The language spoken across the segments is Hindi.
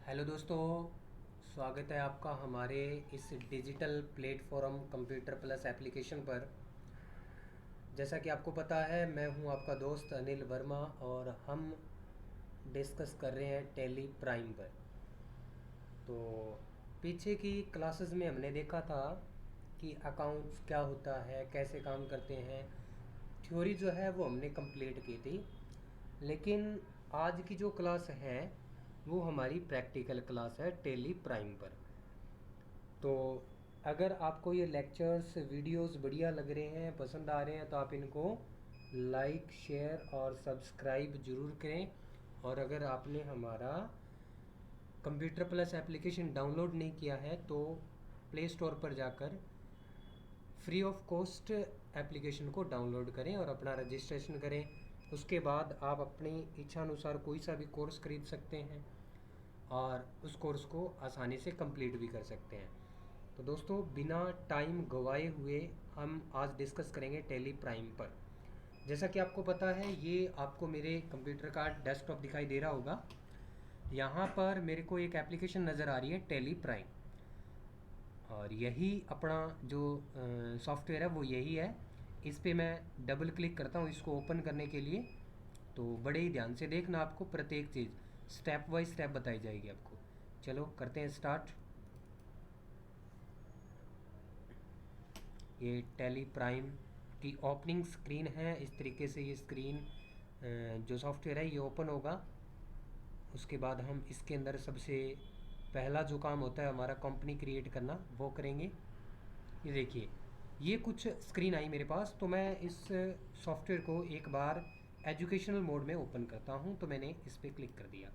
हेलो दोस्तों, स्वागत है आपका हमारे इस digital platform computer plus application पर। जैसा कि आपको पता है, मैं हूं आपका दोस्त अनिल वर्मा और हम डिस्कस कर रहे हैं टैली प्राइम पर। तो पीछे की क्लासेस में हमने देखा था कि अकाउंट्स क्या होता है, कैसे काम करते हैं। थ्योरी जो है वो हमने कंप्लीट की थी, लेकिन आज की जो क्लास है वो हमारी प्रैक्टिकल क्लास है टैली प्राइम पर। तो अगर आपको ये लेक्चर्स वीडियोस बढ़िया लग रहे हैं, पसंद आ रहे हैं, तो आप इनको लाइक शेयर और सब्सक्राइब ज़रूर करें। और अगर आपने हमारा कंप्यूटर प्लस एप्लीकेशन डाउनलोड नहीं किया है तो प्ले स्टोर पर जाकर फ्री ऑफ कॉस्ट एप्लीकेशन को डाउनलोड करें और अपना रजिस्ट्रेशन करें। उसके बाद आप अपनी इच्छानुसार कोई सा भी कोर्स खरीद सकते हैं और उस कोर्स को आसानी से कंप्लीट भी कर सकते हैं। तो दोस्तों, बिना टाइम गवाए हुए हम आज डिस्कस करेंगे टैली प्राइम पर। जैसा कि आपको पता है, ये आपको मेरे कंप्यूटर का डेस्कटॉप दिखाई दे रहा होगा। यहाँ पर मेरे को एक एप्लीकेशन नज़र आ रही है टैली प्राइम, और यही अपना जो सॉफ्टवेयर है वो यही है। इस पर मैं डबल क्लिक करता हूँ इसको ओपन करने के लिए। तो बड़े ही ध्यान से देखना, आपको प्रत्येक चीज़ स्टेप बाय स्टेप बताई जाएगी आपको। चलो करते हैं स्टार्ट। ये टैली प्राइम की ओपनिंग स्क्रीन है। इस तरीके से ये स्क्रीन जो सॉफ्टवेयर है ये ओपन होगा। उसके बाद हम इसके अंदर सबसे पहला जो काम होता है हमारा कंपनी क्रिएट करना, वो करेंगे। ये देखिए, ये कुछ स्क्रीन आई मेरे पास। तो मैं इस सॉफ्टवेयर को एक बार एजुकेशनल मोड में ओपन करता हूँ। तो मैंने इस पर क्लिक कर दिया।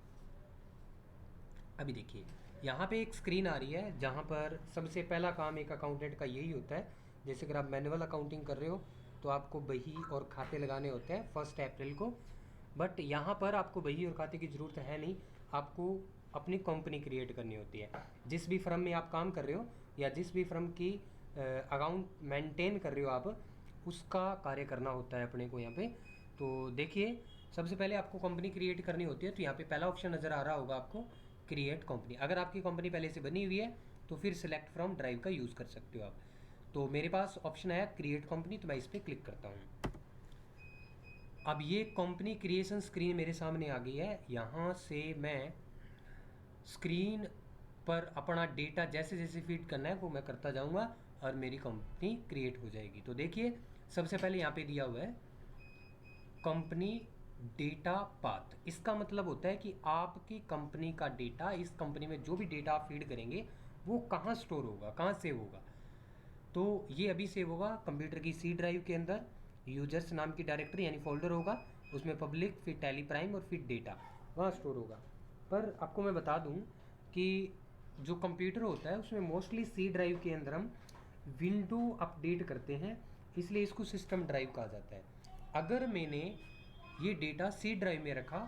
अभी देखिए, यहाँ पे एक स्क्रीन आ रही है जहाँ पर सबसे पहला काम एक अकाउंटेंट का यही होता है। जैसे अगर आप मैनुअल अकाउंटिंग कर रहे हो तो आपको बही और खाते लगाने होते हैं 1 अप्रैल को। बट यहाँ पर आपको बही और खाते की ज़रूरत है नहीं, आपको अपनी कंपनी क्रिएट करनी होती है। जिस भी फर्म में आप काम कर रहे हो या जिस भी फर्म की अकाउंट मेंटेन कर रहे हो आप, उसका कार्य करना होता है अपने को यहाँ पे। तो देखिए, सबसे पहले आपको कंपनी क्रिएट करनी होती है। तो यहाँ पे पहला ऑप्शन नज़र आ रहा होगा आपको, क्रिएट कंपनी। अगर आपकी कंपनी पहले से बनी हुई है तो फिर सिलेक्ट फ्रॉम ड्राइव का यूज़ कर सकते हो आप। तो मेरे पास ऑप्शन आया क्रिएट कंपनी, तो मैं इस पर क्लिक करता हूँ। अब ये कंपनी क्रिएशन स्क्रीन मेरे सामने आ गई है। यहाँ से मैं स्क्रीन पर अपना डेटा जैसे जैसे फीड करना है वो मैं करता जाऊँगा और मेरी कंपनी क्रिएट हो जाएगी। तो देखिए, सबसे पहले यहाँ पे दिया हुआ है कंपनी डेटा पाथ। इसका मतलब होता है कि आपकी कंपनी का डेटा, इस कंपनी में जो भी डेटा आप फीड करेंगे वो कहाँ स्टोर होगा, कहाँ सेव होगा। तो ये अभी सेव होगा कंप्यूटर की सी ड्राइव के अंदर। यूजर्स नाम की डायरेक्टरी यानी फोल्डर होगा, उसमें पब्लिक, फिर टैली प्राइम और फिर डेटा वहाँ स्टोर होगा। पर आपको मैं बता दूँ कि जो कंप्यूटर होता है उसमें मोस्टली सी ड्राइव के अंदर हम विंडो अपडेट करते हैं, इसलिए इसको सिस्टम ड्राइव कहा जाता है। अगर मैंने ये डेटा सी ड्राइव में रखा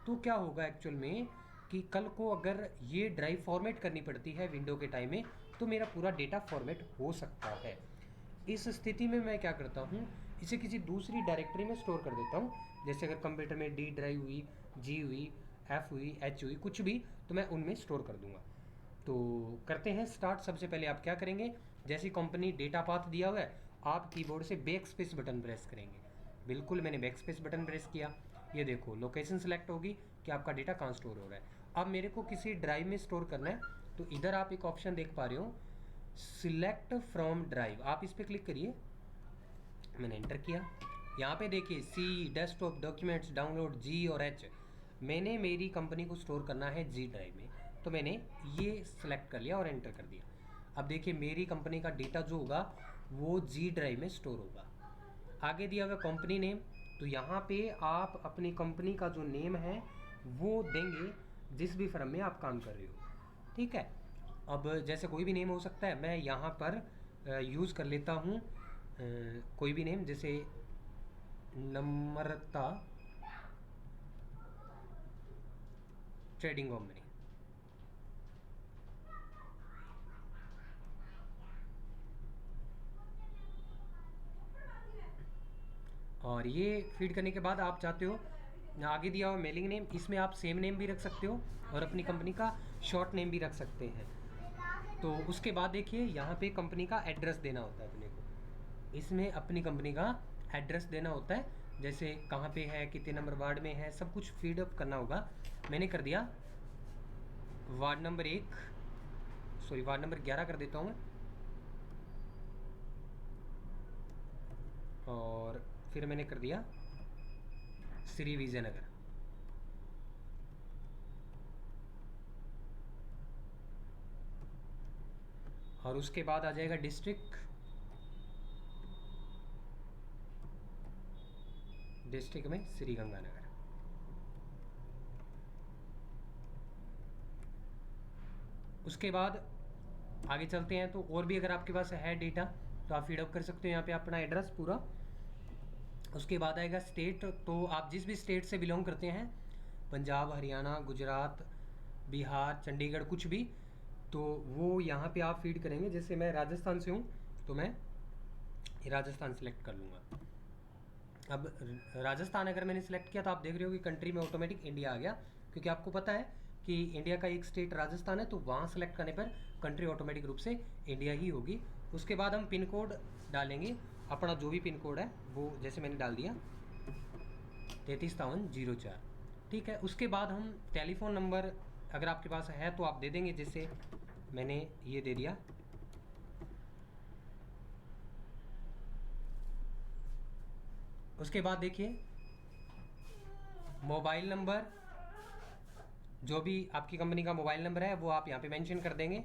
तो क्या होगा एक्चुअल में कि कल को अगर ये ड्राइव फॉर्मेट करनी पड़ती है विंडो के टाइम में, तो मेरा पूरा डेटा फॉर्मेट हो सकता है। इस स्थिति में मैं क्या करता हूँ, इसे किसी दूसरी डायरेक्टरी में स्टोर कर देता हूँ। जैसे अगर कंप्यूटर में डी ड्राइव हुई, जी हुई, एफ हुई, एच हुई, कुछ भी, तो मैं उनमें स्टोर कर दूंगा। तो करते हैं स्टार्ट। सबसे पहले आप क्या करेंगे, जैसी कंपनी डेटा पाथ दिया हुआ है, आप कीबोर्ड से बैक स्पेस बटन प्रेस करेंगे। बिल्कुल, मैंने बैक स्पेस बटन प्रेस किया। ये देखो, लोकेशन सेलेक्ट होगी कि आपका डेटा कहाँ स्टोर हो रहा है। अब मेरे को किसी ड्राइव में स्टोर करना है, तो इधर आप एक ऑप्शन देख पा रहे हो, सिलेक्ट फ्रॉम ड्राइव। आप इस पर क्लिक करिए। मैंने एंटर किया। यहाँ पे देखिए, सी, डेस्कटॉप, डॉक्यूमेंट्स, डाउनलोड, जी और एच। मैंने मेरी कंपनी को स्टोर करना है जी ड्राइव में, तो मैंने ये सिलेक्ट कर लिया और एंटर कर दिया। अब देखिए, मेरी कंपनी का डेटा जो होगा वो जी ड्राइव में स्टोर होगा। आगे दिया हुआ कंपनी नेम, तो यहाँ पे आप अपनी कंपनी का जो नेम है वो देंगे जिस भी फर्म में आप काम कर रहे हो। ठीक है, अब जैसे कोई भी नेम हो सकता है, मैं यहाँ पर यूज़ कर लेता हूँ कोई भी नेम, जैसे नम्रता ट्रेडिंग कंपनी। और ये फीड करने के बाद आप चाहते हो आगे दिया हुआ मेलिंग नेम, इसमें आप सेम नेम भी रख सकते हो और अपनी कंपनी का शॉर्ट नेम भी रख सकते हैं। तो उसके बाद देखिए यहाँ पे कंपनी का एड्रेस देना होता है अपने को, इसमें अपनी कंपनी का एड्रेस देना होता है, जैसे कहाँ पे है, कितने नंबर वार्ड में है, सब कुछ फीड अप करना होगा। मैंने कर दिया ward number 1, sorry ward number 11 कर देता हूँ मैं, और फिर मैंने कर दिया श्री विजयनगर। और उसके बाद आ जाएगा डिस्ट्रिक्ट, डिस्ट्रिक्ट में श्री गंगानगर। उसके बाद आगे चलते हैं, तो और भी अगर आपके पास है डेटा तो आप फीडअप कर सकते हो यहाँ पे अपना एड्रेस पूरा। उसके बाद आएगा स्टेट, तो आप जिस भी स्टेट से बिलोंग करते हैं, पंजाब, हरियाणा, गुजरात, बिहार, चंडीगढ़, कुछ भी, तो वो यहाँ पे आप फीड करेंगे। जैसे मैं राजस्थान से हूँ तो मैं राजस्थान सेलेक्ट कर लूँगा। अब राजस्थान अगर मैंने सेलेक्ट किया तो आप देख रहे हो कि कंट्री में ऑटोमेटिक इंडिया आ गया, क्योंकि आपको पता है कि इंडिया का एक स्टेट राजस्थान है, तो वहाँ सेलेक्ट करने पर कंट्री ऑटोमेटिक रूप से इंडिया ही होगी। उसके बाद हम पिन कोड डालेंगे, अपना जो भी पिन कोड है वो, जैसे मैंने डाल दिया 33,004, ठीक है। उसके बाद हम टेलीफोन नंबर अगर आपके पास है तो आप दे देंगे, जैसे मैंने ये दे दिया। उसके बाद देखिए मोबाइल नंबर, जो भी आपकी कंपनी का मोबाइल नंबर है वो आप यहाँ पे मेंशन कर देंगे।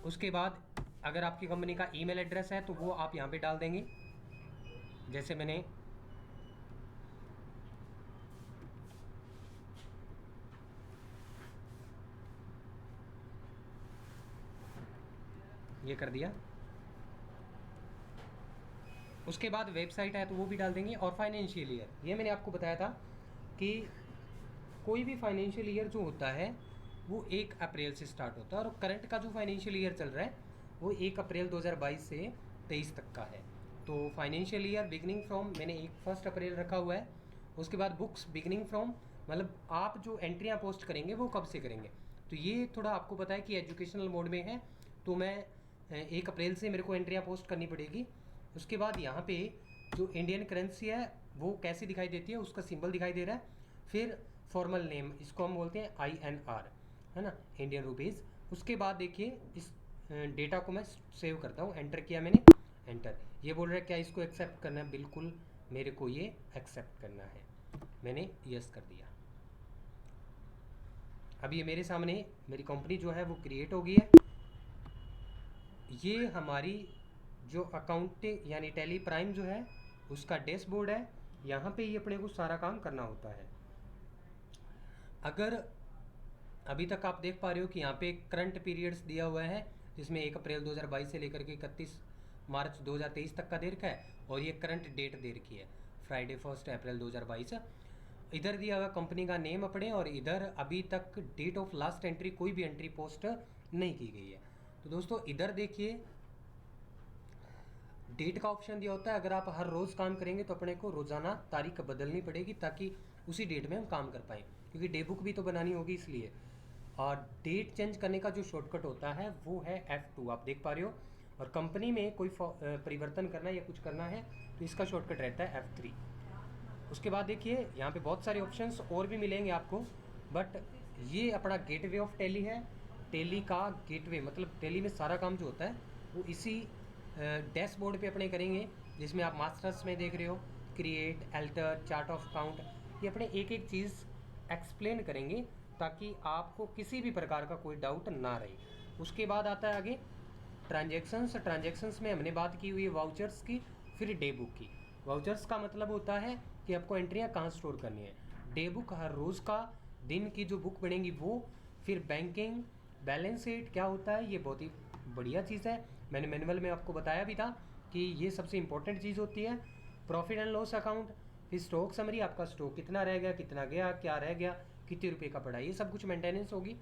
उसके बाद अगर आपकी कंपनी का ईमेल एड्रेस है तो वो आप यहाँ पे डाल देंगे, जैसे मैंने ये कर दिया। उसके बाद वेबसाइट है तो वो भी डाल देंगे। और फाइनेंशियल ईयर, ये मैंने आपको बताया था कि कोई भी फाइनेंशियल ईयर जो होता है वो 1 अप्रैल से स्टार्ट होता है, और करंट का जो फाइनेंशियल ईयर चल रहा है वो 1 अप्रैल 2022 से 23 तक का है। तो फाइनेंशियल ईयर बिगनिंग फ्रॉम मैंने 1 अप्रैल रखा हुआ है। उसके बाद बुक्स बिगनिंग फ्रॉम, मतलब आप जो एंट्रियाँ पोस्ट करेंगे वो कब से करेंगे, तो ये थोड़ा आपको पता है कि एजुकेशनल मोड में है, तो मैं 1 अप्रैल से मेरे को एंट्रियाँ पोस्ट करनी पड़ेगी। उसके बाद यहाँ पे जो इंडियन करेंसी है वो कैसे दिखाई देती है, उसका सिंबल दिखाई दे रहा है। फिर फॉर्मल नेम, इसको हम बोलते हैं INR, है ना, इंडियन रुपीज़। उसके बाद देखिए इस डेटा को मैं सेव करता हूँ, एंटर किया मैंने, एंटर। ये बोल रहा है क्या इसको एक्सेप्ट करना है, बिल्कुल मेरे को ये एक्सेप्ट करना है, मैंने यस कर दिया। अब ये मेरे सामने मेरी कंपनी जो है वो क्रिएट हो गई है। ये हमारी जो अकाउंटिंग यानी टैली प्राइम जो है उसका डैशबोर्ड है, यहाँ पे ही अपने को सारा काम करना होता है। अगर अभी तक आप देख पा रहे हो कि यहाँ पे करंट पीरियड्स दिया हुआ है, जिसमें 1 अप्रैल 2022 से लेकर के 31 मार्च 2023 तक का दे रखा है, और ये करंट डेट दे रखी है फ्राइडे 1 अप्रैल 2022। इधर दिया हुआ कंपनी का नेम अपने, और इधर अभी तक डेट ऑफ लास्ट एंट्री कोई भी एंट्री पोस्ट नहीं की गई है। तो दोस्तों इधर देखिए डेट का ऑप्शन दिया होता है। अगर आप हर रोज़ काम करेंगे तो अपने को रोज़ाना तारीख बदलनी पड़ेगी, ताकि उसी डेट में हम काम कर पाएँ, क्योंकि डे बुक भी तो बनानी होगी इसलिए। और डेट चेंज करने का जो शॉर्टकट होता है वो है F2, आप देख पा रहे हो। और कंपनी में कोई परिवर्तन करना है या कुछ करना है तो इसका शॉर्टकट रहता है F3। उसके बाद देखिए यहाँ पे बहुत सारे ऑप्शंस और भी मिलेंगे आपको, बट ये अपना गेटवे ऑफ टैली है। टैली का गेटवे मतलब टैली में सारा काम जो होता है वो इसी डैशबोर्ड पे अपने करेंगे, जिसमें आप मास्टर्स में देख रहे हो create, alter, chart of count, ये अपने एक एक चीज़ एक्सप्लेन करेंगे ताकि आपको किसी भी प्रकार का कोई डाउट ना रहे। उसके बाद आता है आगे ट्रांजेक्शन्स। ट्रांजेक्शन्स में हमने बात की हुई है वाउचर्स की, फिर डे बुक की। वाउचर्स का मतलब होता है कि आपको एंट्रियाँ कहाँ स्टोर करनी है। डे बुक हर रोज़ का दिन की जो बुक बनेगी वो। फिर बैंकिंग बैलेंस शीट क्या होता है, ये बहुत ही बढ़िया चीज़ है, मैंने मैनुअल में आपको बताया भी था कि ये सबसे इंपॉर्टेंट चीज़ होती है। प्रॉफिट एंड लॉस अकाउंट, फिर स्टॉक समरी, आपका स्टॉक कितना रह गया, कितना गया, क्या रह गया, कितने रुपए का पड़ा, ये सब कुछ मेंटेनेंस होगी।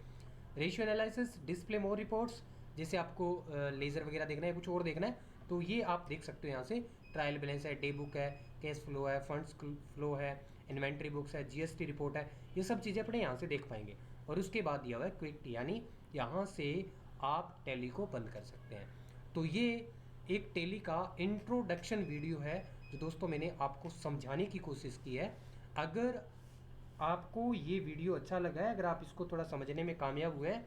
रेशियो एनालिसिस, डिस्प्ले मोर रिपोर्ट्स, जैसे आपको लेज़र वगैरह देखना है, कुछ और देखना है तो ये आप देख सकते हो यहाँ से। ट्रायल बैलेंस है, डे बुक है, कैश फ्लो है, फंड्स फ्लो है, इन्वेंट्री बुक्स है, जीएसटी रिपोर्ट है, ये सब चीज़ें अपने यहाँ से देख पाएंगे। और उसके बाद दिया हुआ है क्विट, यानी यहाँ से आप टैली को बंद कर सकते हैं। तो ये एक टैली का इंट्रोडक्शन वीडियो है जो दोस्तों मैंने आपको समझाने की कोशिश की है। अगर आपको ये वीडियो अच्छा लगा है, अगर आप इसको थोड़ा समझने में कामयाब हुए हैं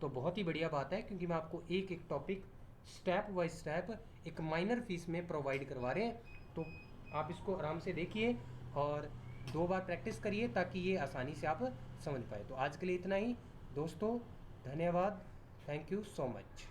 तो बहुत ही बढ़िया बात है, क्योंकि मैं आपको एक एक टॉपिक स्टेप बाय स्टेप एक माइनर फीस में प्रोवाइड करवा रहे हैं। तो आप इसको आराम से देखिए और 2 बार प्रैक्टिस करिए ताकि ये आसानी से आप समझ पाए। तो आज के लिए इतना ही दोस्तों, धन्यवाद, थैंक यू सो मच।